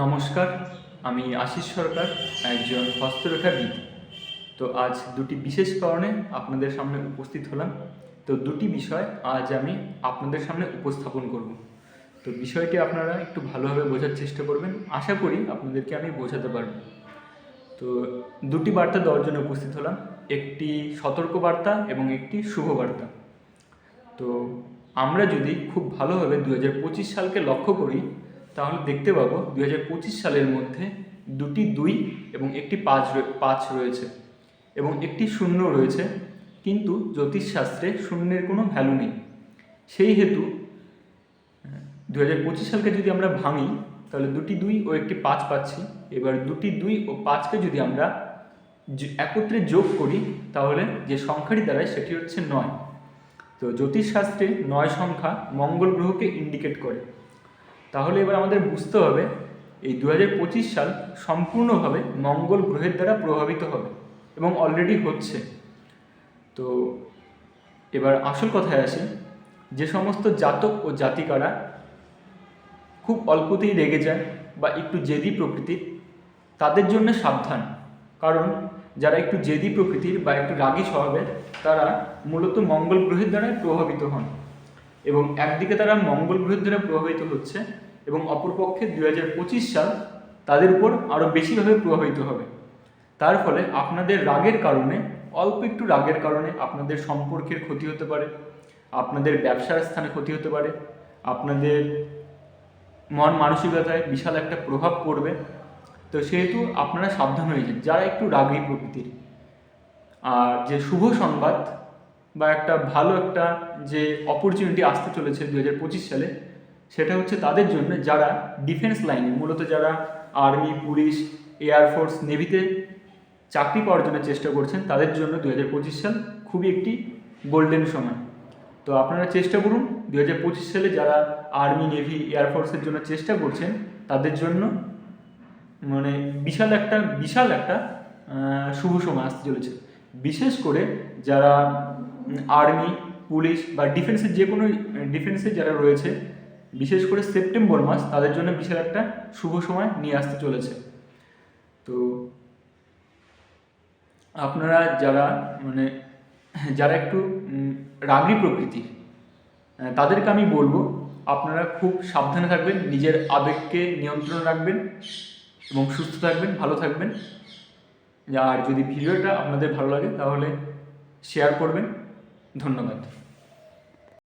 নমস্কার, আমি আশিস সরকার, একজন হস্তরেখাবিদ। তো আজ দুটি বিশেষ কারণে আপনাদের সামনে উপস্থিত হলাম। তো দুটি বিষয় আজ আমি আপনাদের সামনে উপস্থাপন করব। তো বিষয়টি আপনারা একটু ভালোভাবে বোঝার চেষ্টা করবেন, আশা করি আপনাদেরকে আমি বোঝাতে পারব। তো দুটি বার্তা দেওয়ার জন্য উপস্থিত হলাম, একটি সতর্ক বার্তা এবং একটি শুভ বার্তা। তো আমরা যদি খুব ভালোভাবে 2025 সালকে লক্ষ্য করি, তাহলে দেখতে পাবো 2025 সালের মধ্যে দুটি 2 এবং একটি 5 রয়েছে এবং একটি 0 রয়েছে, কিন্তু জ্যোতিষশাস্ত্রে শূন্যের কোনো ভ্যালু নেই। সেই হেতু 2025 সালকে যদি আমরা ভাঙি, তাহলে দুটি 2 ও একটি 5 পাচ্ছি। এবার দুটি 2 ও 5কে যদি আমরা একত্রে যোগ করি, তাহলে যে সংখ্যাটি দাঁড়ায় সেটি হচ্ছে 9। তো জ্যোতিষশাস্ত্রে 9 সংখ্যা মঙ্গল গ্রহকে ইন্ডিকেট করে। তাহলে এবার আমাদের বুঝতে হবে এই 2025 সাল সম্পূর্ণভাবে মঙ্গল গ্রহের দ্বারা প্রভাবিত হবে এবং অলরেডি হচ্ছে। তো এবার আসল কথায় আসি, যে সমস্ত জাতক ও জাতিকারা খুব অল্পতেই রেগে যায় বা একটু জেদি প্রকৃতির, তাদের জন্য সাবধান। কারণ যারা একটু জেদি প্রকৃতির বা একটু রাগী স্বভাবের, তারা মূলত মঙ্গল গ্রহের দ্বারা প্রভাবিত হন এবং একদিকে তারা মঙ্গল গ্রহের দ্বারা প্রভাবিত হচ্ছে এবং অপরপক্ষে 2025 সাল তাদের উপর আরও বেশিভাবে প্রভাবিত হবে। তার ফলে আপনাদের রাগের কারণে, অল্প একটু রাগের কারণে আপনাদের সম্পর্কের ক্ষতি হতে পারে, আপনাদের ব্যবসার স্থানে ক্ষতি হতে পারে, আপনাদের মন মানসিকতায় বিশাল একটা প্রভাব পড়বে। তো সেহেতু আপনারা সাবধান হয়ে যান যারা একটু রাগী প্রকৃতির। আর যে শুভ সংবাদ বা একটা ভালো একটা যে অপরচুনিটি আসতে চলেছে 2025 সালে, সেটা হচ্ছে তাদের জন্য যারা ডিফেন্স লাইনে, মূলত যারা আর্মি, পুলিশ, এয়ারফোর্স, নেভিতে চাকরি পাওয়ার জন্য চেষ্টা করছেন, তাদের জন্য 2025 সাল খুবই একটি গোল্ডেন সময়। তো আপনারা চেষ্টা করুন 2025 সালে যারা আর্মি, নেভি, এয়ারফোর্সের জন্য চেষ্টা করছেন, তাদের জন্য মানে বিশাল একটা শুভ সময় আসতে চলেছে। বিশেষ করে যারা আর্মি, পুলিশ বা ডিফেন্সের যে কোনো ডিফেন্সে যারা রয়েছে, বিশেষ করে সেপ্টেম্বর মাস তাদের জন্য বিশাল একটা শুভ সময় নিয়ে আসতে চলেছে। তো আপনারা যারা একটু রাগী প্রকৃতির, তাদেরকে আমি বলবো আপনারা খুব সাবধানে থাকবেন, নিজের আবেগকে নিয়ন্ত্রণ রাখবেন এবং সুস্থ থাকবেন, ভালো থাকবেন। আর যদি ভিডিওটা আপনাদের ভালো লাগে তাহলে শেয়ার করবেন। ধন্যবাদ।